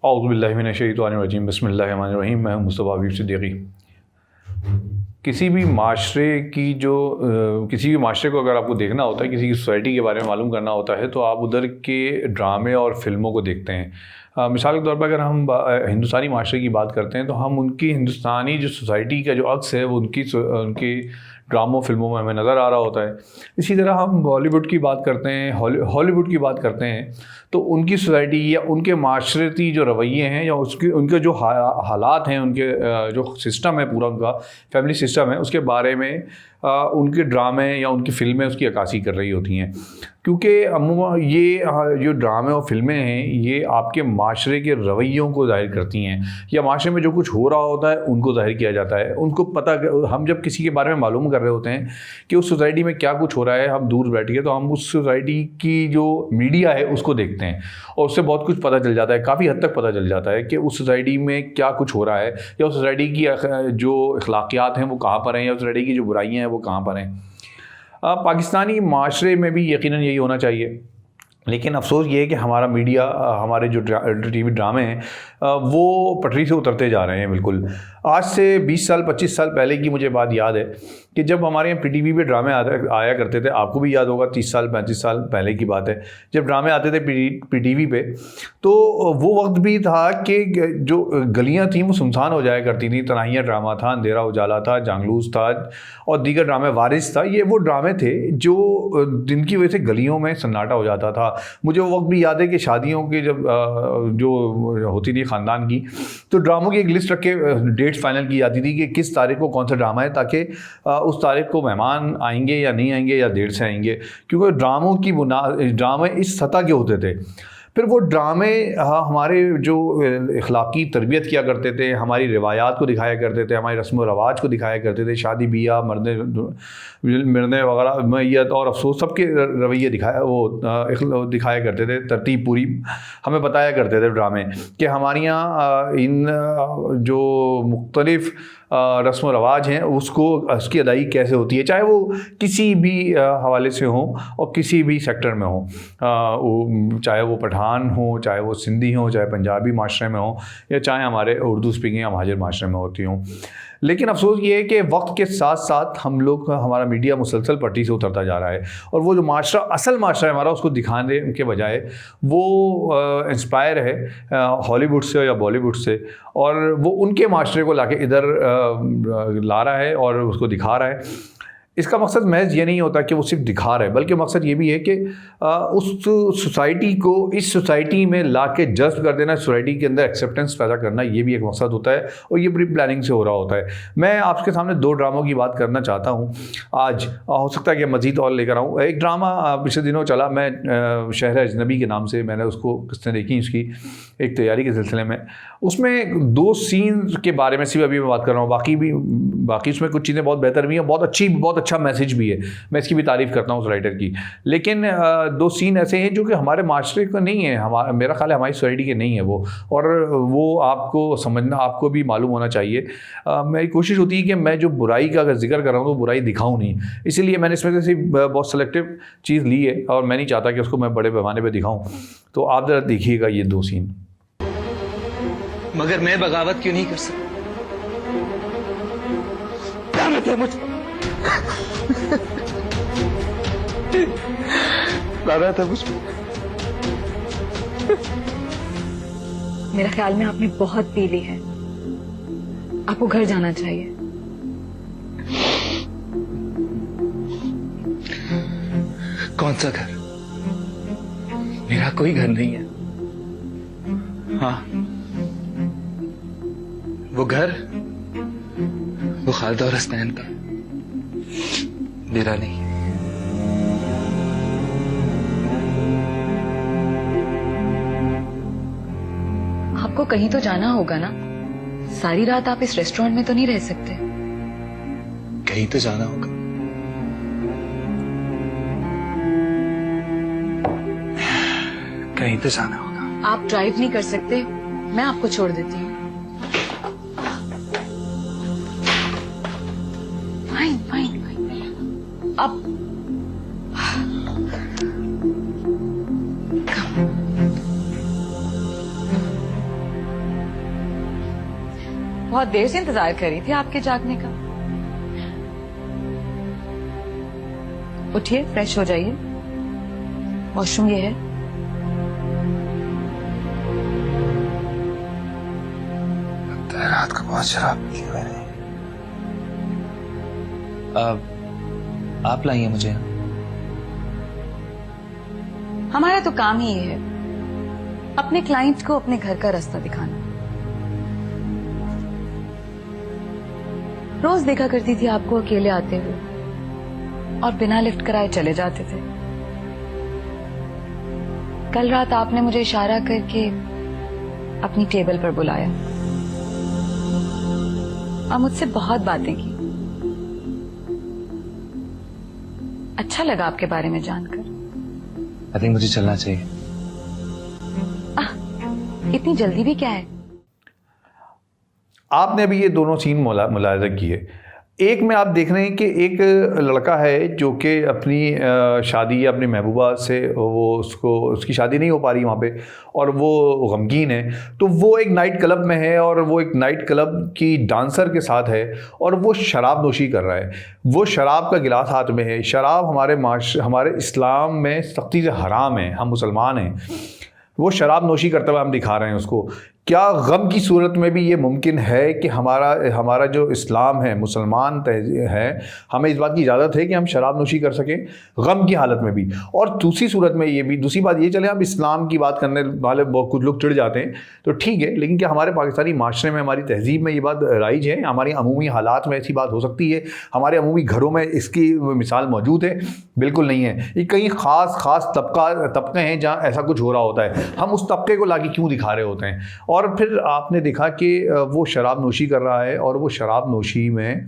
औज़ुबिल्लाहिमिनश्शैतानिर्रजीम बिस्मिल्लाहिर्रहमानिर्रहीम। मैं हूं मुस्तफ़ा हबीब सिद्दीकी। किसी भी माशरे को अगर आपको देखना होता है, किसी की सोसाइटी के बारे में मालूम करना होता है, तो आप उधर के ड्रामे और फ़िल्मों को देखते हैं। मिसाल के तौर पर अगर हम हिंदुस्तानी माशरे की बात करते हैं तो हम उनकी हिंदुस्तानी जो सोसाइटी का जो अक्स है वो उनकी ड्रामों फिल्मों में हमें नज़र आ रहा होता है। इसी तरह हम बॉलीवुड की बात करते हैं, हॉलीवुड की बात करते हैं, तो उनकी सोसाइटी या उनके माशरती जो रवैये हैं या उनके जो हालात हैं, उनके जो सिस्टम है पूरा उनका फैमिली सिस्टम है, उसके बारे में उनके ड्रामे या उनकी फ़िल्में उसकी अक्कासी कर रही होती हैं। क्योंकि अमूमन ये जो ड्रामे और फ़िल्में हैं ये आपके माशरे के रवैयों को ज़ाहिर करती हैं, या माशरे में जो कुछ हो रहा होता है उनको ज़ाहिर किया जाता है। उनको पता, हम जब किसी के बारे में मालूम कर रहे होते हैं कि उस सोसाइटी में क्या कुछ हो रहा है, हम दूर बैठ के तो हम उस सोसाइटी की जो मीडिया है उसको देखते हैं और उससे बहुत कुछ पता चल जाता है, काफ़ी हद तक पता चल जाता है कि उस सोसाइटी में क्या कुछ हो रहा है, या उस सोसाइटी की जो अखलाकियात हैं वो कहाँ पर हैं, या उस सोसाइटी की जो बुराइयाँ हैं वो कहाँ पर हैं। पाकिस्तानी माशरे में भी यकीनन यही होना चाहिए, लेकिन अफसोस ये है कि हमारा मीडिया, हमारे जो टीवी ड्रामे हैं वो पटरी से उतरते जा रहे हैं बिल्कुल। आज से 20 साल 25 साल पहले की मुझे बात याद है कि जब हमारे यहाँ पीटीवी पे ड्रामे आया करते थे, आपको भी याद होगा 30 साल 35 साल पहले की बात है, जब ड्रामे आते थे पीटीवी पे, तो वो वक्त भी था कि जो गलियाँ थीं वो सुनसान हो जाया करती थी। तन्हाइयाँ ड्रामा था, अंधेरा उजाला था, जांगलूस था और दीगर ड्रामे, वारिस था। ये वो ड्रामे थे जो जिनकी वजह से गलियों में सन्नाटा हो जाता था। मुझे वो वक्त भी याद है कि शादियों के जब जो होती थी ख़ानदान की, तो ड्रामों की एक लिस्ट रख के डेट्स फाइनल की जाती थी कि किस तारीख को कौन सा ड्रामा है, ताकि उस तारीख को मेहमान आएंगे या नहीं आएंगे या देर से आएंगे, क्योंकि ड्रामे इस सतह के होते थे। फिर वो ड्रामे हमारे जो अखलाकी तरबियत किया करते थे, हमारी रिवायात को दिखाया करते थे, हमारी रस्म व रवाज को दिखाया करते थे, शादी ब्याह, मरने वगैरह, मैयत और अफसोस सबके रवैये दिखाया करते थे। तरतीब पूरी हमें बताया करते थे ड्रामे कि हमारे यहाँ इन जो मुख्तलिफ़ रस्म व रवाज हैं उसकी अदायगी कैसे होती है, चाहे वो किसी भी हवाले से हो और किसी भी सेक्टर में हो, चाहे वो पठान हो, चाहे वो सिंधी हो, चाहे पंजाबी माशरे में हो, या चाहे हमारे उर्दू स्पीकिंग या महाजर माशरे में होती हों। लेकिन अफसोस ये है कि वक्त के साथ साथ हमारा मीडिया मुसलसल पटरी से उतरता जा रहा है, और वो जो माशरा, असल माशरा है हमारा, उसको दिखाने के बजाय वो इंस्पायर है हॉलीवुड से या बॉलीवुड से, और वो उनके माशरे को लाके इधर ला रहा है और उसको दिखा रहा है। इसका मकसद महज ये नहीं होता कि वो सिर्फ दिखा रहा है, बल्कि मकसद ये भी है कि उस सोसाइटी को इस सोसाइटी में ला के जज्ब कर देना, सोसाइटी के अंदर एक्सेप्टेंस पैदा करना, ये भी एक मकसद होता है, और ये बड़ी प्लानिंग से हो रहा होता है। मैं आपके सामने 2 ड्रामों की बात करना चाहता हूँ आज, हो सकता है कि मज़ीद और लेकर आऊँ। एक ड्रामा पिछले दिनों चला, मैं शहर अजनबी के नाम से मैंने उसको किसने देखी, उसकी एक तैयारी के सिलसिले में। उसमें 2 सीन के बारे में सिर्फ अभी मैं बात कर रहा हूँ, बाकी उसमें कुछ चीज़ें बहुत बेहतर भी हैं, बहुत अच्छा मैसेज भी है, मैं इसकी भी तारीफ़ करता हूँ उस राइटर की। लेकिन 2 सीन ऐसे हैं जो कि हमारे माशरे का नहीं है, मेरा ख्याल है हमारी सोसाइटी के नहीं है वो, और वो आपको समझना, आपको भी मालूम होना चाहिए। मेरी कोशिश होती है कि मैं जो बुराई का अगर जिक्र कर रहा हूँ तो बुराई दिखाऊँ नहीं, इसीलिए मैंने इसमें से बहुत सेलेक्टिव चीज़ ली है, और मैं नहीं चाहता कि उसको मैं बड़े पैमाने पर दिखाऊँ। तो आप ज़रा देखिएगा ये 2 सीन। मगर मैं बगावत क्यों नहीं कर सकता? लानत है मुझ पे। मेरे ख्याल में आपने बहुत पी ली है, आपको घर जाना चाहिए। कौन सा घर? मेरा कोई घर नहीं है। हाँ, वो घर वो खालिद और हसनैन का, मेरा नहीं। आपको कहीं तो जाना होगा ना, सारी रात आप इस रेस्टोरेंट में तो नहीं रह सकते। कहीं तो जाना होगा। कहीं तो जाना होगा। आप ड्राइव नहीं कर सकते, मैं आपको छोड़ देती हूँ। फाइन फाइन फाइन, अब बहुत देर से इंतजार कर रही थी आपके जागने का। उठिए, फ्रेश हो जाइए, वॉशरूम ये है। रात को बहुत शराब पी ली मैंने। आप लाइए मुझे। हमारा तो काम ही ये है, अपने क्लाइंट को अपने घर का रास्ता दिखाना। रोज देखा करती थी आपको अकेले आते हुए और बिना लिफ्ट कराए चले जाते थे। कल रात आपने मुझे इशारा करके अपनी टेबल पर बुलाया और मुझसे बहुत बातें की। अच्छा लगा आपके बारे में जानकर। आई थिंक मुझे चलना चाहिए। इतनी जल्दी भी क्या है? आपने अभी ये दोनों सीन मुलाहिजा किए। एक में आप देख रहे हैं कि एक लड़का है जो कि अपनी शादी या अपनी महबूबा से उसकी शादी नहीं हो पा रही वहाँ पे, और वो गमगीन है। तो वो एक नाइट क्लब में है और वो एक नाइट क्लब की डांसर के साथ है और वो शराब नोशी कर रहा है। वो शराब का गिलास हाथ में है। शराब हमारे इस्लाम में सख्ती से हराम है, हम मुसलमान हैं। वो शराब नोशी करते हुए हम दिखा रहे हैं उसको। क्या गम की सूरत में भी ये मुमकिन है कि हमारा जो इस्लाम है, मुसलमान है, हमें इस बात की इजाज़त है कि हम शराब नोशी कर सकें गम की हालत में भी? और दूसरी सूरत में ये भी, दूसरी बात ये, चले हम इस्लाम की बात करने वाले बहुत कुछ लोग चिढ़ जाते हैं तो ठीक है, लेकिन क्या हमारे पाकिस्तानी माशरे में, हमारी तहजीब में ये बात राइज है? हमारी अमूमी हालात में ऐसी बात हो सकती है? हमारे अमूमी घरों में इसकी मिसाल मौजूद है? बिल्कुल नहीं है। ये कई ख़ास तबके हैं जहाँ ऐसा कुछ हो रहा होता है। हम उस तबके को लाके क्यों दिखा रहे होते हैं? और फिर आपने देखा कि वो शराब नोशी कर रहा है और वो शराब नोशी में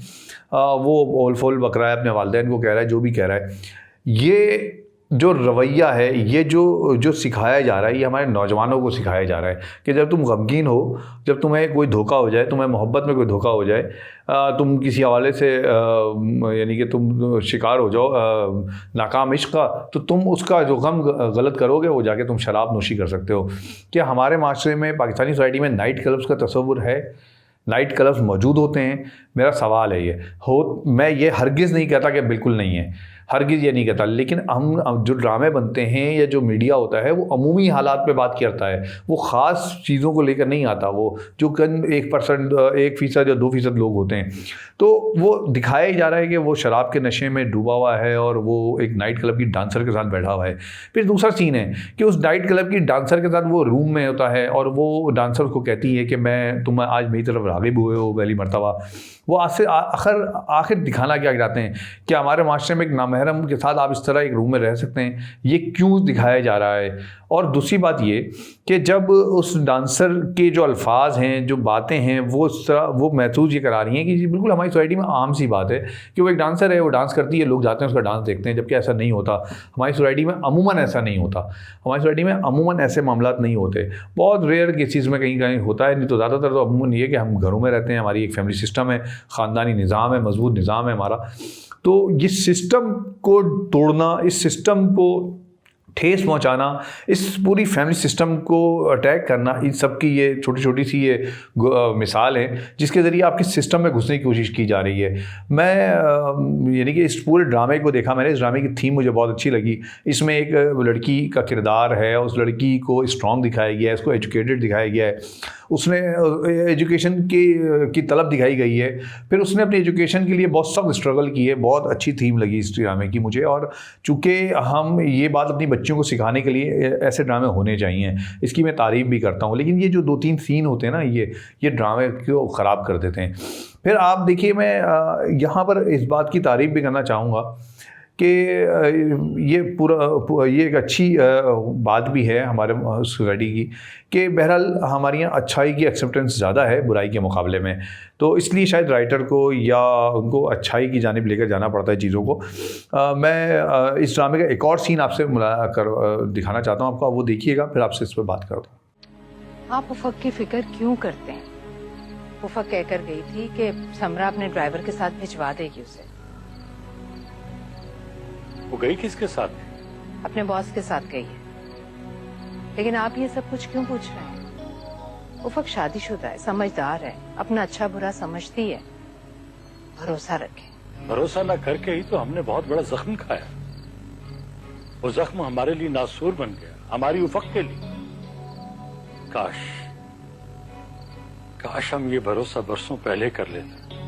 वो ओल फोल बक रहा है, अपने वालिदैन को कह रहा है, जो भी कह रहा है। ये जो रवैया है, ये जो सिखाया जा रहा है, ये हमारे नौजवानों को सिखाया जा रहा है कि जब तुम गमगीन हो, जब तुम्हें कोई धोखा हो जाए, तुम्हें मोहब्बत में कोई धोखा हो जाए, तुम किसी हवाले से यानी कि तुम शिकार हो जाओ नाकाम इश्क का, तो तुम उसका जो गम गलत करोगे वो जाके तुम शराब नोशी कर सकते हो। क्या हमारे माशरे में, पाकिस्तानी सोसाइटी में नाइट क्लब्स का तस्वुर है? नाइट क्लब्स मौजूद होते हैं? मेरा सवाल है ये मैं ये हरगिज़ नहीं कहता कि बिल्कुल नहीं है, हरगिज़ ये नहीं कहता, लेकिन हम जो ड्रामे बनते हैं या जो मीडिया होता है वो अमूमी हालात पे बात करता है, वो ख़ास चीज़ों को लेकर नहीं आता। वो जो 1% या 2% लोग होते हैं, तो वो दिखाया जा रहा है कि वो शराब के नशे में डूबा हुआ है और वो एक नाइट क्लब की डांसर के साथ बैठा हुआ है। फिर दूसरा सीन है कि उस नाइट क्लब की डांसर के साथ वो रूम में होता है और वो डांसर उसको कहती है कि तुम आज मेरी तरफ राग़िब हुए हो पहली मरतबा। वो आखिर दिखाना क्या चाहते हैं कि हमारे माशरे में एक नामहरम के साथ आप इस तरह एक रूम में रह सकते हैं? ये क्यों दिखाया जा रहा है? और दूसरी बात ये कि जब उस डांसर के जो अल्फाज हैं, जो बातें हैं, वो महसूस ये करा रही हैं कि बिल्कुल हमारी सोसाइटी में आम सी बात है कि वो एक डांसर है, वो डांस करती है, लोग जाते हैं उसका डांस देखते हैं, जबकि ऐसा नहीं होता। हमारी सोसाइटी में अमूमन ऐसा नहीं होता। हमारी सोसाइटी में अमूमन ऐसे मामलात नहीं होते। बहुत रेयर केसेस में कहीं कहीं होता है, नहीं तो ज़्यादातर तो अमूमन ये कि हम घरों में रहते हैं, हमारी एक फैमिली सिस्टम है, ख़ानदानी निज़ाम है, मजबूत निज़ाम है हमारा। तो ये सिस्टम को तोड़ना, इस सिस्टम को ठेस पहुंचाना, इस पूरी फैमिली सिस्टम को अटैक करना, इन सब की ये छोटी छोटी सी ये मिसाल है जिसके ज़रिए आपके सिस्टम में घुसने की कोशिश की जा रही है। मैं यानी कि इस पूरे ड्रामे को देखा मैंने, इस ड्रामे की थीम मुझे बहुत अच्छी लगी। इसमें एक लड़की का किरदार है, उस लड़की को स्ट्रॉन्ग दिखाया गया है, उसको एजुकेटेड दिखाया गया है, उसने एजुकेशन की तलब दिखाई गई है, फिर उसने अपनी एजुकेशन के लिए बहुत सख्त स्ट्रगल की है। बहुत अच्छी थीम लगी इस ड्रामे की मुझे। और चूँकि हम ये बात अपनी बच्चों को सिखाने के लिए ऐसे ड्रामे होने चाहिए, इसकी मैं तारीफ़ भी करता हूँ, लेकिन ये जो 2-3 सीन होते हैं ना, ये ड्रामे को ख़राब कर देते हैं। फिर आप देखिए, मैं यहाँ पर इस बात की तारीफ़ भी करना चाहूँगा कि ये एक अच्छी बात भी है हमारे सोसाइटी की कि बहरहाल हमारे यहाँ अच्छाई की एक्सेप्टेंस ज़्यादा है बुराई के मुकाबले में। तो इसलिए शायद राइटर को या उनको अच्छाई की जानिब लेकर जाना पड़ता है चीज़ों को। मैं इस ड्रामे का एक और सीन आपसे दिखाना चाहता हूँ आपको, आप वो देखिएगा, फिर आपसे इस पर बात करता हूँ। आप उफक की फिक्र क्यों करते हैं? उफक कहकर गई थी कि समरा अपने ड्राइवर के साथ भिजवा देगी उसे। वो गई किसके साथ? अपने बॉस के साथ गई है। लेकिन आप ये सब कुछ क्यों पूछ रहे हैं? उफक शादीशुदा है, समझदार है, अपना अच्छा बुरा समझती है, भरोसा रखें। भरोसा न करके ही तो हमने बहुत बड़ा जख्म खाया। वो जख्म हमारे लिए नासूर बन गया, हमारी उफक के लिए। काश काश हम ये भरोसा बरसों पहले कर लेते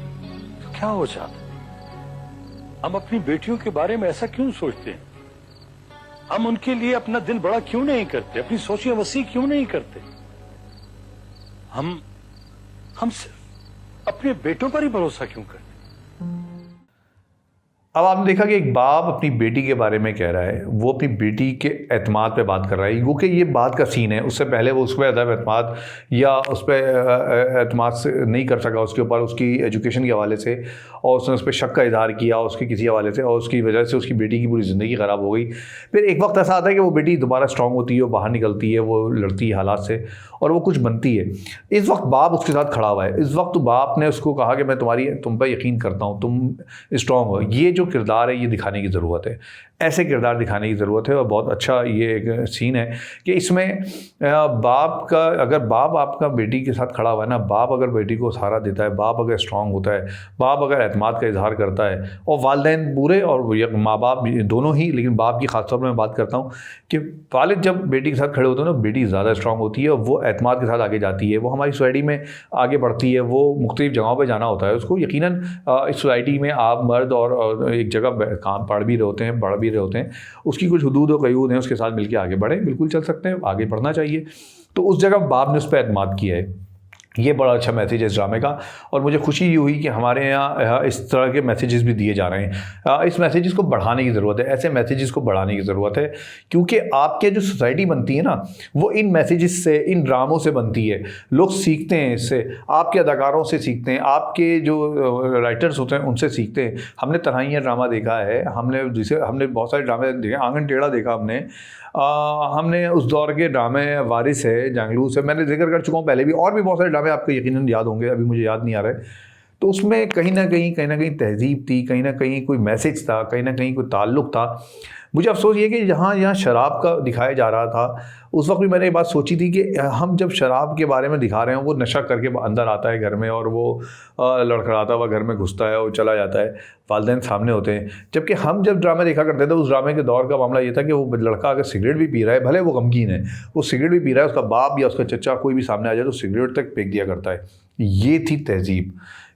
तो क्या हो जाता। हम अपनी बेटियों के बारे में ऐसा क्यों सोचते हैं? हम उनके लिए अपना दिल बड़ा क्यों नहीं करते, अपनी सोचें वसी क्यों नहीं करते? हम सिर्फ अपने बेटों पर ही भरोसा क्यों करते? अब आपने देखा कि एक बाप अपनी बेटी के बारे में कह रहा है, वो अपनी बेटी के एतमाद पे बात कर रहा है, क्योंकि ये बात का सीन है। उससे पहले वो उस पर अदब एतमाद या उस पर एतमाद से नहीं कर सका उसके ऊपर, उसकी एजुकेशन के हवाले से, और उसने उस पर शक का इजहार किया उसके किसी हवाले से, और उसकी वजह से उसकी बेटी की पूरी ज़िंदगी ख़राब हो गई। फिर एक वक्त ऐसा आता है कि वो बेटी दोबारा स्ट्रॉन्ग होती है, वो बाहर निकलती है, वो लड़ती है हालात से और वो कुछ बनती है। इस वक्त बाप उसके साथ खड़ा हुआ है। इस वक्त बाप ने उसको कहा कि मैं तुम पर यकीन करता हूँ, तुम स्ट्रॉन्ग हो। ये जो किरदार है ये दिखाने की ज़रूरत है, ऐसे किरदार दिखाने की ज़रूरत है। और बहुत अच्छा ये एक सीन है कि इसमें बाप का, अगर बाप आपका बेटी के साथ खड़ा हुआ है ना, बाप अगर बेटी को सहारा देता है, बाप अगर स्ट्रॉन्ग होता है, बाप अगर एतमाद का इजहार करता है, और वालिदैन पूरे और माँ बाप दोनों ही, लेकिन बाप की खासतौर पर मैं बात करता हूँ कि वालिद जब बेटी के साथ खड़े होते हैं ना, बेटी ज़्यादा स्ट्रॉन्ग होती है और वो एतमाद के साथ आगे जाती है, वो हमारी सोसाइटी में आगे बढ़ती है, वो मुख्तलिफ जगहों पर जाना होता है उसको। यकीनन इस सोसाइटी में आप मर्द और एक जगह काम पढ़ भी रहे होते हैं, बढ़ भी रहे होते हैं, उसकी कुछ हदूद और क़यूद हैं, उसके साथ मिलकर आगे बढ़ें, बिल्कुल चल सकते हैं, आगे बढ़ना चाहिए। तो उस जगह बाप ने उस पर एतमाद किया है। ये बड़ा अच्छा मैसेज है इस ड्रामे का, और मुझे खुशी ये हुई कि हमारे यहाँ इस तरह के मैसेजेस भी दिए जा रहे हैं। इस मैसेजेस को बढ़ाने की ज़रूरत है, ऐसे मैसेजेस को बढ़ाने की ज़रूरत है, क्योंकि आपके जो सोसाइटी बनती है ना, वो इन मैसेजेस से, इन ड्रामों से बनती है। लोग सीखते हैं इससे, आपके अदाकारों से सीखते हैं, आपके जो राइटर्स होते हैं उनसे सीखते हैं। हमने तन्हाइयाँ ड्रामा देखा है, हमने बहुत सारे ड्रामे देखे, आंगन टेढ़ा देखा हमने उस दौर के ड्रामे, वारिस है, जंगलूस है, मैंने जिक्र कर चुका हूँ पहले भी, और भी बहुत सारे ड्रामे आपको यकीनन याद होंगे, अभी मुझे याद नहीं आ रहा है। तो उसमें कहीं ना कहीं तहजीब थी, कहीं ना कहीं कोई मैसेज था, कहीं ना कहीं कोई ताल्लुक़ था। मुझे अफसोस ये कि यहाँ शराब का दिखाया जा रहा था, उस वक्त भी मैंने ये बात सोची थी कि हम जब शराब के बारे में दिखा रहे हैं, वो नशा करके अंदर आता है घर में और वो लड़खड़ाता हुआ घर में घुसता है और चला जाता है, वालिदैन सामने होते हैं। जबकि हम जब ड्रामे देखा करते थे, उस ड्रामे के दौर का मामला ये था कि वो लड़का अगर सिगरेट भी पी रहा है, भले वो गमगीन है, वो सिगरेट भी पी रहा है, उसका बाप या उसका चचा कोई भी सामने आ जाए तो सिगरेट तक फेंक दिया करता है। ये थी तहजीब,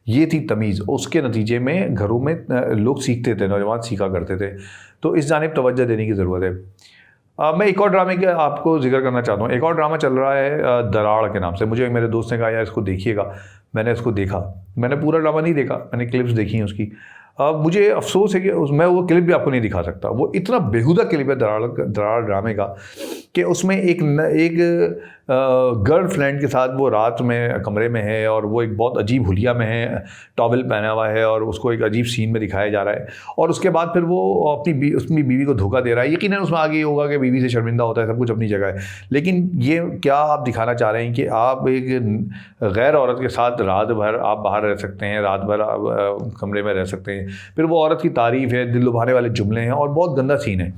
ये थी तमीज़। उसके नतीजे में घरों में लोग सीखते थे, नौजवान सीखा करते थे। तो इस जानिब तवज्जो देने की ज़रूरत है। मैं एक और ड्रामे का आपको जिक्र करना चाहता हूँ। एक और ड्रामा चल रहा है दराड़ के नाम से। मुझे मेरे दोस्त ने कहा यार इसको देखिएगा, मैंने इसको देखा। मैंने पूरा ड्रामा नहीं देखा, मैंने क्लिप्स देखी हैं उसकी। मुझे अफसोस है कि मैं वो क्लिप भी आपको नहीं दिखा सकता। वो इतना बेहुदा क्लिप है दराड़ ड्रामे का कि उसमें एक गर्लफ्रेंड के साथ वो रात में कमरे में है और वो एक बहुत अजीब हुलिया में है, टॉवेल पहना हुआ है और उसको एक अजीब सीन में दिखाया जा रहा है। और उसके बाद फिर वो अपनी बीवी को धोखा दे रहा है। यकीनन उसमें आगे ये होगा कि बीवी से शर्मिंदा होता है, सब कुछ अपनी जगह है। लेकिन ये क्या आप दिखाना चाह रहे हैं कि आप एक गैर औरत के साथ रात भर आप बाहर रह सकते हैं, रात भर आप कमरे में रह सकते हैं। फिर वो औरत की तारीफ़ है, दिल लुभाने वाले जुमले हैं और बहुत गंदा सीन है।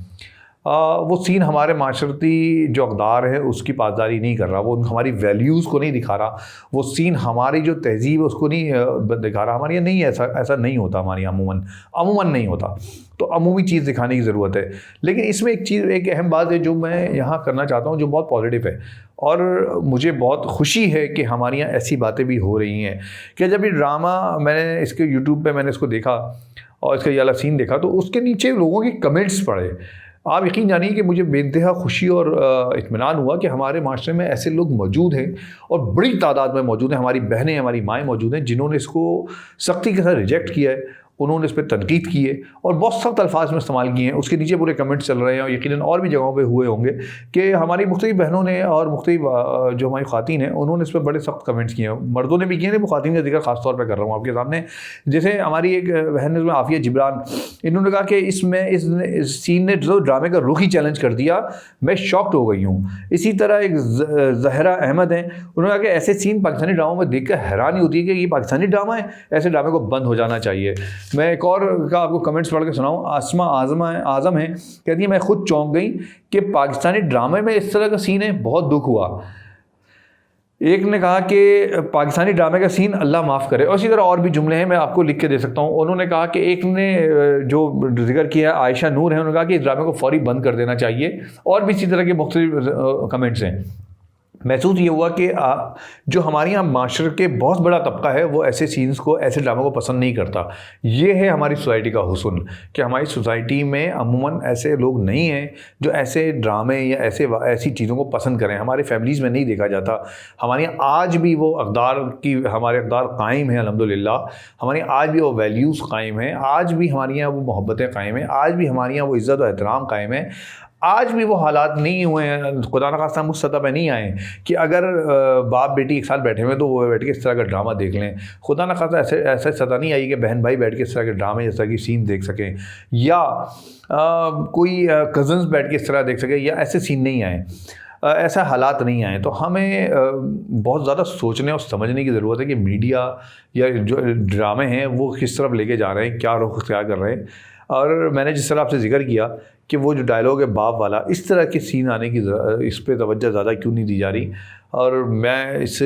वो सीन हमारे माशरती जो अक़दार है उसकी पासदारी नहीं कर रहा, वो हमारी वैल्यूज़ को नहीं दिखा रहा। वो सीन हमारी जो तहज़ीब है उसको नहीं दिखा रहा। हमारे यहाँ नहीं, ऐसा नहीं होता, हमारे यहाँ अमूमन नहीं होता। तो अमूमी चीज़ दिखाने की ज़रूरत है। लेकिन इसमें एक अहम बात है जो मैं यहाँ करना चाहता हूँ, जो बहुत पॉजिटिव है और मुझे बहुत खुशी है कि हमारे यहाँ ऐसी बातें भी हो रही हैं कि जब ये ड्रामा मैंने इसके यूट्यूब पे मैंने इसको देखा और इसका ये वाला सीन देखा तो उसके नीचे लोगों के कमेंट्स पढ़े। आप यकीन जानिए कि मुझे बेइंतहा खुशी और इत्मीनान हुआ कि हमारे माशरे में ऐसे लोग मौजूद हैं और बड़ी तादाद में मौजूद हैं। हमारी बहनें, हमारी माएँ मौजूद हैं जिन्होंने इसको सख्ती के साथ रिजेक्ट किया है, उन्होंने इस पर तनकीद की है और बहुत सख्त अल्फाज में इस्तेमाल किए हैं। उसके नीचे पूरे कमेंट्स चल रहे हैं और यकीनन और भी जगहों पे हुए होंगे कि हमारी मुख्तलिफ बहनों ने और मुख्तलिफ जो हमारी ख़वातीन हैं उन्होंने इस पर बड़े सख्त कमेंट्स किए हैं। मर्दों ने भी किए हैं, मैं ख़वातीन का जिक्र खास तौर पर कर रहा हूँ आपके सामने। जैसे हमारी एक बहन है आफिया जिब्रान, इन्होंने कहा कि इसमें इस सीन ने जो ड्रामे का रुख ही चैलेंज कर दिया, मैं शॉक्ड हो गई हूँ। इसी तरह एक ज़हरा अहमद हैं, उन्होंने कहा कि ऐसे सीन पाकिस्तानी ड्रामों में देख कर हैरानी होती है कि ये पाकिस्तानी ड्रामा है, ऐसे ड्रामे को बंद हो जाना चाहिए। मैं एक और का आपको कमेंट्स पढ़ के सुनाऊँ। आसमा आज़म है, कहती है मैं खुद चौंक गई कि पाकिस्तानी ड्रामे में इस तरह का सीन है, बहुत दुख हुआ। एक ने कहा कि पाकिस्तानी ड्रामे का सीन अल्लाह माफ़ करे, और इसी तरह और भी जुमले हैं, मैं आपको लिख के दे सकता हूँ। उन्होंने कहा कि एक ने जो जिक्र किया आयशा नूर है, उन्होंने कहा कि इस ड्रामे को फौरी बंद कर देना चाहिए, और भी इसी तरह के मुख्तलिफ कमेंट्स हैं। महसूस ये हुआ कि जो हमारे यहाँ माशरे के बहुत बड़ा तबका है वो ऐसे सीन्स को, ऐसे ड्रामों को पसंद नहीं करता। ये है हमारी सोसाइटी का हुस्न कि हमारी सोसाइटी में अमूमन ऐसे लोग नहीं हैं जो ऐसे ड्रामे या ऐसी चीज़ों को पसंद करें। हमारे फैमिलीज़ में नहीं देखा जाता। हमारे यहाँ आज भी वो हमारे अक़दार कायम हैं अल्हम्दुलिल्लाह। हमारे यहाँ आज भी वो वैल्यूज़ कायम हैं, आज भी हमारे यहाँ वो मोहब्बतें कायम हैं, आज भी हमारे यहाँ वो इज़्ज़त और एहतराम कायम है। आज भी वो हालात नहीं हुए हैं, खुदा न खास्ता उस सतह पे नहीं आए कि अगर बाप बेटी एक साथ बैठे हुए तो वो बैठ के इस तरह का ड्रामा देख लें। खुदा न खास्ता ऐसे सतह नहीं आई कि बहन भाई बैठ के इस तरह के ड्रामे, जैसा कि सीन देख सकें, या कोई कज़न्स बैठ के इस तरह देख सकें, या ऐसे सीन नहीं आए, ऐसा हालात नहीं आए। तो हमें बहुत ज़्यादा सोचने और समझने की ज़रूरत है कि मीडिया या जो ड्रामे हैं वो किस तरफ लेके जा रहे हैं, क्या रुख इख्तियार कर रहे हैं। और मैंने जिस तरह आपसे जिक्र किया कि वो जो डायलॉग है बाप वाला, इस तरह के सीन आने की इस पे तवज्जो ज़्यादा क्यों नहीं दी जा रही। और मैं इस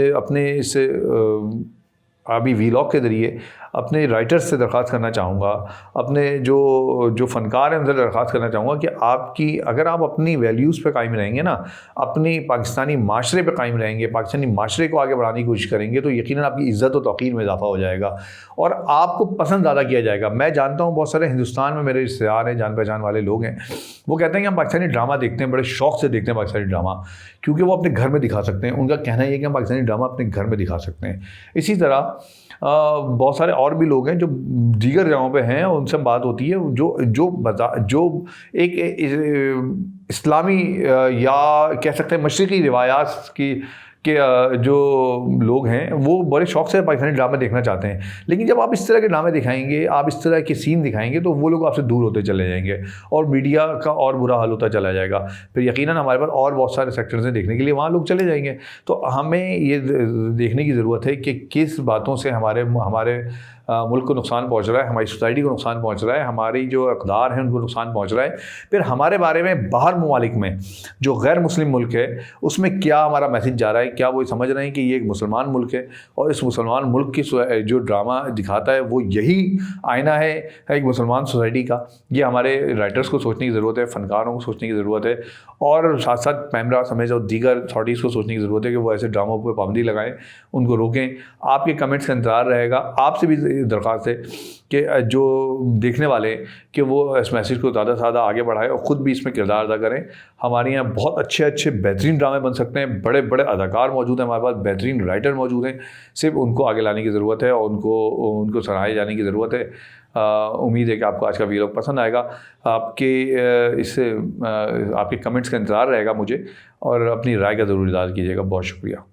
अभी वीलॉग के ज़रिए अपने राइटर्स से दरख्वास्त करना चाहूँगा, अपने जो फ़नकार हैं उनसे दरख्वास्त करना चाहूँगा कि अगर आप अपनी वैल्यूज़ पे कायम रहेंगे ना, अपनी पाकिस्तानी माशरे पे कायम रहेंगे, पाकिस्तानी माशरे को आगे बढ़ाने की कोशिश करेंगे, तो यकीनन आपकी इज़्ज़त और तौक़ीर में इजाफ़ा हो जाएगा और आपको पसंद ज़्यादा किया जाएगा। मैं जानता हूँ बहुत सारे हिंदुस्तान में मेरे रिश्तेदार हैं, जान पहचान वाले लोग हैं, वो कहते हैं कि हम पाकिस्तानी ड्रामा देखते हैं, बड़े शौक़ से देखते हैं पाकिस्तानी ड्रामा, क्योंकि वो अपने घर में दिखा सकते हैं। उनका कहना ये है कि हम पाकिस्तानी ड्रामा अपने घर में दिखा सकते हैं। इसी तरह बहुत सारे और भी लोग हैं जो दीगर जगहों पे हैं, उनसे बात होती है, जो एक इस्लामी या कह सकते हैं मशरिकी रिवायात के जो लोग हैं वो बड़े शौक़ से पाकिस्तानी ड्रामे देखना चाहते हैं। लेकिन जब आप इस तरह के ड्रामे दिखाएंगे, आप इस तरह के सीन दिखाएंगे, तो वो लोग आपसे दूर होते चले जाएंगे और मीडिया का और बुरा हाल होता चला जाएगा। फिर यकीनन हमारे पास और बहुत सारे सेक्टर्स हैं देखने के लिए, वहाँ लोग चले जाएंगे। तो हमें ये देखने की ज़रूरत है कि किस बातों से हमारे मुल्क को नुकसान पहुंच रहा है, हमारी सोसाइटी को नुकसान पहुंच रहा है, हमारी जो अक़दार हैं उनको नुकसान पहुंच रहा है। फिर हमारे बारे में बाहर ममालिक में जो गैर मुस्लिम मुल्क है उसमें क्या हमारा मैसेज जा रहा है, क्या वो समझ रहे हैं कि ये एक मुसलमान मुल्क है और इस मुसलमान मुल्क की जो ड्रामा दिखाता है वो यही आईना है एक मुसलमान सोसाइटी का। ये हमारे राइटर्स को सोचने की ज़रूरत है, फ़नकारों को सोचने की ज़रूरत है, और साथ साथ पैमरा समेत और दीगर अथॉरिटीज़ को सोचने की ज़रूरत है कि वो ऐसे ड्रामों पर पाबंदी लगाएँ, उनको रोकें। आपके कमेंट्स का इंतज़ार रहेगा। आपसे भी दरख्वास्त है कि जो देखने वाले कि वो इस मैसेज को ज़्यादा से ज़्यादा आगे बढ़ाएं और ख़ुद भी इसमें किरदार अदा करें। हमारे यहाँ बहुत अच्छे बेहतरीन ड्रामे बन सकते हैं, बड़े बड़े अदाकार मौजूद हैं, हमारे पास बेहतरीन राइटर मौजूद हैं, सिर्फ उनको आगे लाने की ज़रूरत है और उनको सराहे जाने की ज़रूरत है। उम्मीद है कि आपको आज का वीडियो पसंद आएगा। आपके कमेंट्स का इंतज़ार रहेगा मुझे, और अपनी राय का ज़रूर इज़हार कीजिएगा। बहुत शुक्रिया।